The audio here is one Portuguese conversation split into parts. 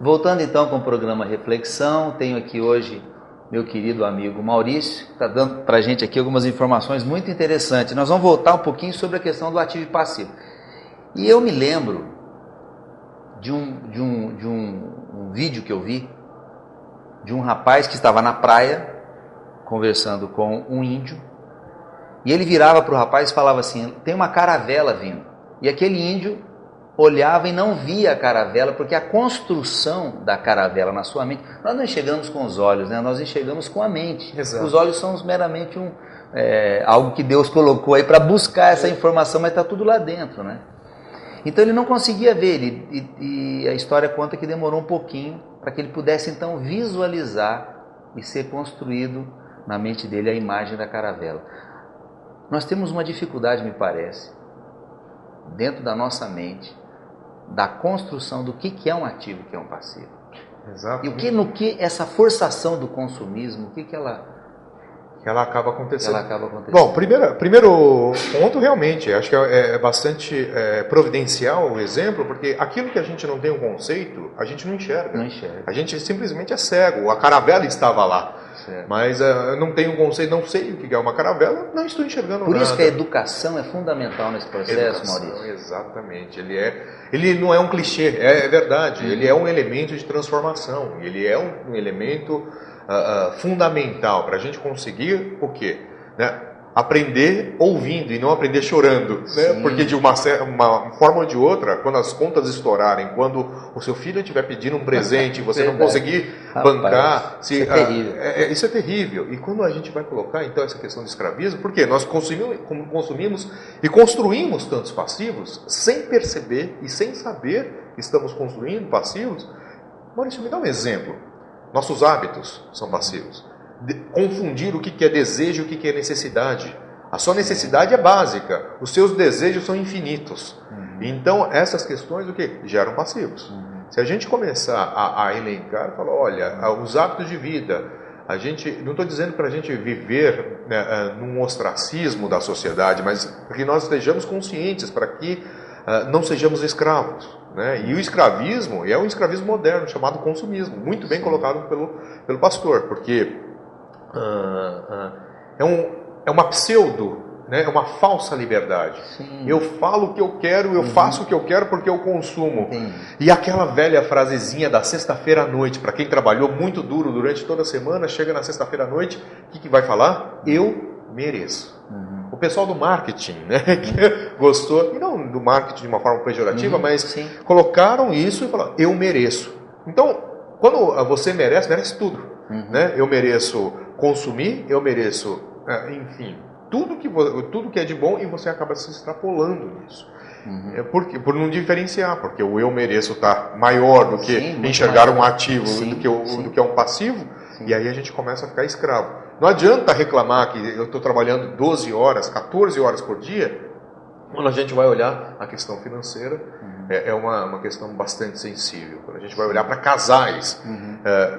Voltando então com o programa Reflexão, tenho aqui hoje meu querido amigo Maurício, que está dando para a gente aqui algumas informações muito interessantes. Nós vamos voltar um pouquinho sobre a questão do ativo e passivo. E eu me lembro de um vídeo que eu vi, de um rapaz que estava na praia, conversando com um índio, e ele virava para o rapaz e falava assim, tem uma caravela vindo. E aquele índio olhava e não via a caravela, porque a construção da caravela na sua mente, nós não enxergamos com os olhos, né? Nós enxergamos com a mente. Exato. Os olhos são meramente algo que Deus colocou aí para buscar essa informação, mas está tudo lá dentro, né? Então ele não conseguia ver, e a história conta que demorou um pouquinho para que ele pudesse então visualizar e ser construído na mente dele a imagem da caravela. Nós temos uma dificuldade, me parece, dentro da nossa mente, da construção do que é um ativo, o que é um passivo. Exato. E no que essa forçação do consumismo, o que ela acaba acontecendo. Bom, primeiro ponto, realmente, acho que é bastante providencial o exemplo, porque aquilo que a gente não tem um conceito, a gente não enxerga. A gente simplesmente é cego. A caravela estava lá. Certo. Mas eu não tenho um conceito, não sei o que é uma caravela, não estou enxergando nada. Por isso que a educação é fundamental nesse processo, Maurício. Exatamente. Ele não é um clichê, é verdade. Ele é um elemento de transformação. Ele é um elemento fundamental para a gente conseguir o quê? Né? Aprender ouvindo e não aprender chorando, né? Porque de uma forma ou de outra, quando as contas estourarem, quando o seu filho estiver pedindo um presente e você não conseguir bancar, isso é terrível. Isso é terrível. E quando a gente vai colocar então essa questão do escravismo, porque nós consumimos e construímos tantos passivos sem perceber e sem saber que estamos construindo passivos. Maurício, me dá um exemplo. Nossos hábitos são passivos. Confundir o que é desejo e o que é necessidade. A sua necessidade é básica, os seus desejos são infinitos. Então, essas questões o que? Geram passivos. Se a gente começar a elencar, falar, olha, os hábitos de vida, não estou dizendo para a gente viver num ostracismo da sociedade, mas que nós estejamos conscientes para que não sejamos escravos. Né? E o escravismo é um escravismo moderno, chamado consumismo, muito bem colocado pelo pastor, porque é uma pseudo, né? É uma falsa liberdade. Sim. Eu falo o que eu quero, eu faço o que eu quero porque eu consumo. E aquela velha frasezinha da sexta-feira à noite, para quem trabalhou muito duro durante toda a semana, chega na sexta-feira à noite, o que vai falar? Eu mereço. O pessoal do marketing, né, que gostou, e não do marketing de uma forma pejorativa, mas colocaram isso e falaram, eu mereço. Então, quando você merece tudo. Né? Eu mereço consumir, eu mereço, enfim, tudo que é de bom, e você acaba se extrapolando nisso. Por não diferenciar, porque o eu mereço está maior do que enxergar um ativo do que um passivo, e aí a gente começa a ficar escravo. Não adianta reclamar que eu estou trabalhando 12 horas, 14 horas por dia, quando a gente vai olhar a questão financeira, é uma questão bastante sensível. Quando a gente vai olhar para casais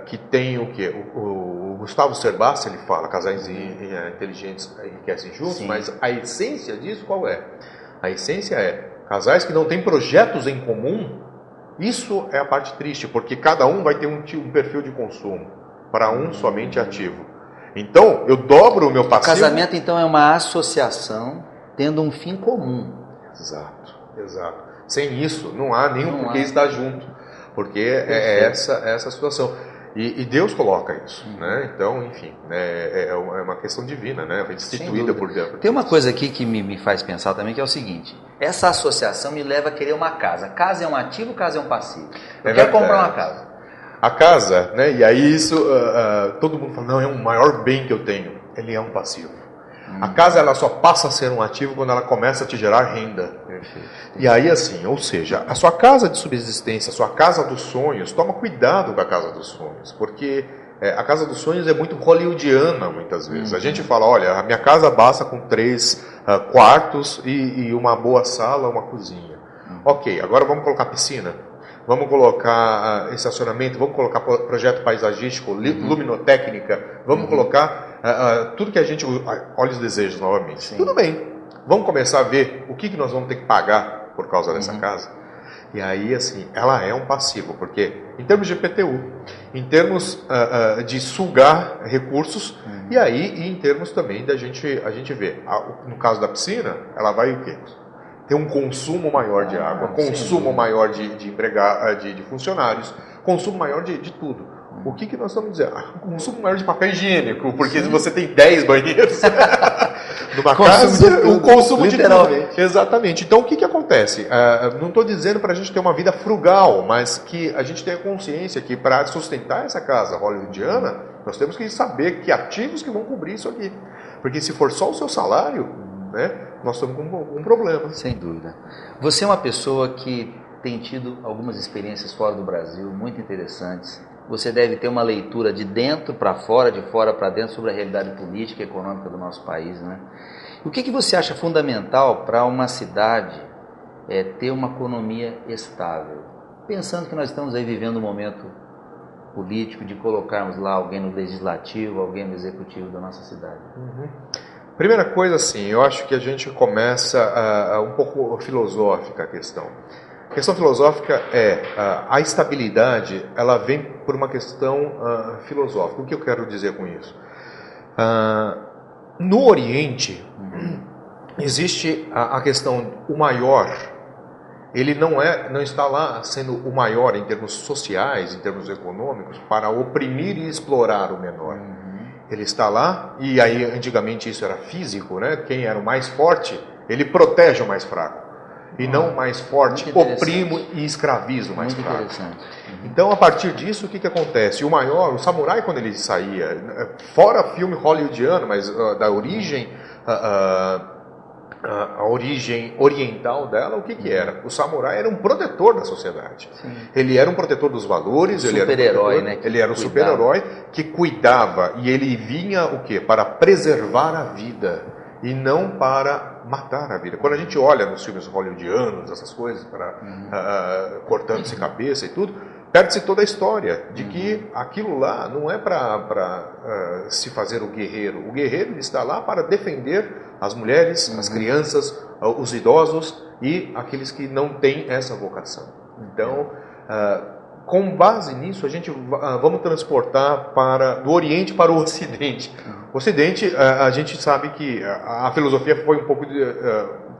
que têm o quê? O Gustavo Cerbasi, ele fala, casais inteligentes enriquecem juntos, mas a essência disso qual é? A essência é casais que não têm projetos em comum. Isso é a parte triste, porque cada um vai ter um perfil de consumo, para um somente ativo. Então, eu dobro o meu passivo. O casamento, então, é uma associação tendo um fim comum. Exato. Sem isso, não há nenhum porquê estar junto. Porque é essa situação. E Deus coloca isso. Né? Então, enfim, é uma questão divina, né? Foi instituída por Deus. Tem uma coisa aqui que me faz pensar também, que é o seguinte. Essa associação me leva a querer uma casa. Casa é um ativo, casa é um passivo. Eu quero comprar uma casa. A casa, né? E aí isso, todo mundo fala, não, é o maior bem que eu tenho. Ele é um passivo. A casa, ela só passa a ser um ativo quando ela começa a te gerar renda. Perfeito. E aí assim, ou seja, a sua casa de subsistência, a sua casa dos sonhos, toma cuidado com a casa dos sonhos, porque a casa dos sonhos é muito hollywoodiana muitas vezes. A gente fala, olha, a minha casa basta com 3 quartos e uma boa sala, uma cozinha. Ok, agora vamos colocar piscina. Vamos colocar estacionamento, vamos colocar projeto paisagístico, luminotécnica, vamos colocar tudo que a gente... Olha os desejos novamente. Sim. Tudo bem. Vamos começar a ver o que nós vamos ter que pagar por causa dessa casa. E aí, assim, ela é um passivo, porque em termos de IPTU, em termos de sugar recursos, e aí em termos também da a gente ver, no caso da piscina, ela vai o quê? Ter um consumo maior de água, consumo maior de funcionários, consumo maior de tudo. O que nós estamos dizendo? Consumo maior de papel higiênico, porque se você tem 10 banheiros numa casa, o consumo de tudo. Exatamente. Então o que acontece? Não estou dizendo para a gente ter uma vida frugal, mas que a gente tenha consciência que para sustentar essa casa hollywoodiana, nós temos que saber que ativos que vão cobrir isso aqui. Porque se for só o seu salário, né, nós estamos com um problema. Sem dúvida. Você é uma pessoa que tem tido algumas experiências fora do Brasil, muito interessantes. Você deve ter uma leitura de dentro para fora, de fora para dentro, sobre a realidade política e econômica do nosso país, né? O que você acha fundamental para uma cidade ter uma economia estável? Pensando que nós estamos aí vivendo um momento político de colocarmos lá alguém no legislativo, alguém no executivo da nossa cidade. Primeira coisa, assim, eu acho que a gente começa um pouco filosófica a questão. A questão filosófica a estabilidade, ela vem por uma questão filosófica. O que eu quero dizer com isso? No Oriente, existe a questão, o maior, ele não está lá sendo o maior em termos sociais, em termos econômicos, para oprimir e explorar o menor. Ele está lá, e aí antigamente isso era físico, né? Quem era o mais forte, ele protege o mais fraco. E não o mais forte, oprime e escraviza o mais fraco. Então, a partir disso, o que acontece? O samurai, quando ele saía, fora filme hollywoodiano, mas da origem, a origem oriental dela, o que era? O samurai era um protetor da sociedade. Sim. Ele era um protetor dos valores, super-herói, né? Ele era um super-herói que cuidava, e ele vinha o quê? Para preservar a vida e não para matar a vida. Quando a gente olha nos filmes hollywoodianos, essas coisas, cortando-se cabeça e tudo, perde-se toda a história de que aquilo lá não é para se fazer o guerreiro. O guerreiro está lá para defender as mulheres, as crianças, os idosos e aqueles que não têm essa vocação. Então, com base nisso, a gente vamos transportar do Oriente para o Ocidente. O Ocidente, a gente sabe que a filosofia foi um pouco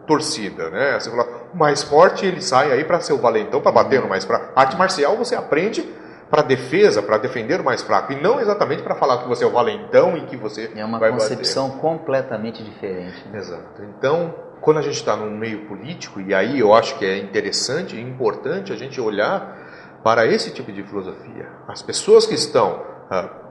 torcida, né? Você fala, o mais forte ele sai aí para ser o valentão, para bater no mais fraco. Arte marcial você aprende para defesa, para defender o mais fraco, e não exatamente para falar que você é o valentão e que você vai bater. É uma concepção completamente diferente. Né? Exato. Então, quando a gente está num meio político, e aí eu acho que é interessante e importante a gente olhar para esse tipo de filosofia. As pessoas que estão,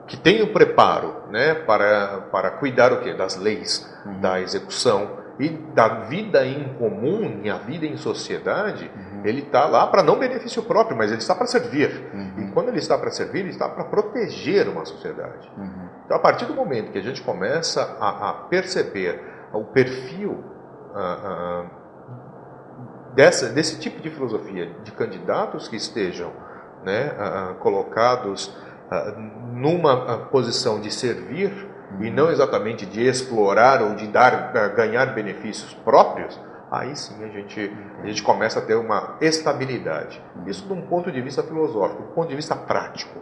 que têm o preparo, né, para cuidar o quê? Das leis, da execução e da vida em comum, e a vida em sociedade, ele está lá para não benefício próprio, mas ele está para servir. E quando ele está para servir, ele está para proteger uma sociedade. Então, a partir do momento que a gente começa a perceber o perfil desse tipo de filosofia, de candidatos que estejam, né, colocados numa posição de servir e não exatamente de explorar ou de ganhar benefícios próprios, aí sim a gente começa a ter uma estabilidade. Isso de um ponto de vista filosófico, do ponto de vista prático.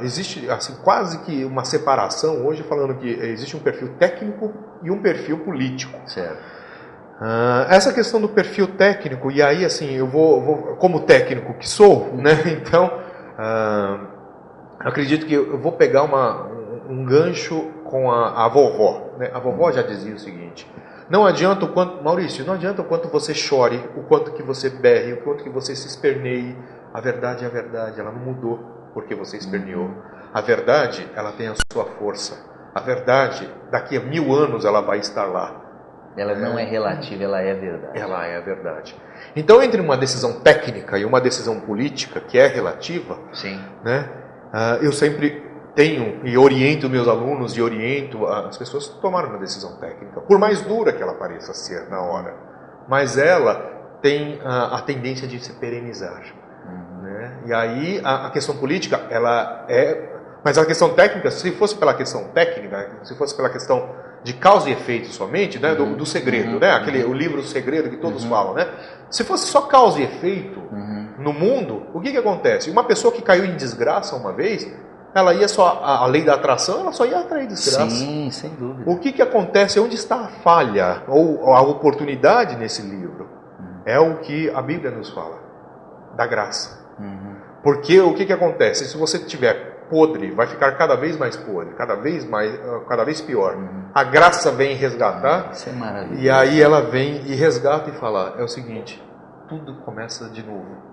Existe assim, quase que uma separação hoje falando que existe um perfil técnico e um perfil político. Certo. Essa questão do perfil técnico, e aí assim, eu vou como técnico que sou, né? Então, acredito que eu vou pegar um gancho com a vovó, né? A vovó já dizia o seguinte: não adianta o quanto, Maurício, não adianta o quanto você chore, o quanto que você berre, o quanto que você se esperneie. A verdade é a verdade, ela não mudou porque você esperneou. A verdade, ela tem a sua força. A verdade, daqui a 1000 anos ela vai estar lá. Ela não é relativa, ela é a verdade. Ela é a verdade. Então, entre uma decisão técnica e uma decisão política, que é relativa, sim, né, eu sempre tenho e oriento meus alunos e oriento as pessoas a tomarem uma decisão técnica, por mais dura que ela pareça ser na hora. Mas ela tem a tendência de se perenizar. Né? E aí a questão política, ela é Mas a questão técnica, se fosse pela questão técnica, se fosse pela questão de causa e efeito somente, né, do segredo, né, o livro O Segredo que todos falam, né? Se fosse só causa e efeito no mundo, o que acontece? Uma pessoa que caiu em desgraça uma vez, ela ia só, a lei da atração, ela só ia atrair desgraça. Sim, sem dúvida. O que acontece? Onde está a falha ou a oportunidade nesse livro? É o que a Bíblia nos fala, da graça. Porque o que acontece? Se você tiver podre, vai ficar cada vez mais podre, cada vez pior. A graça vem resgatar. Isso é maravilhoso. E aí ela vem e resgata e fala, é o seguinte, tudo começa de novo.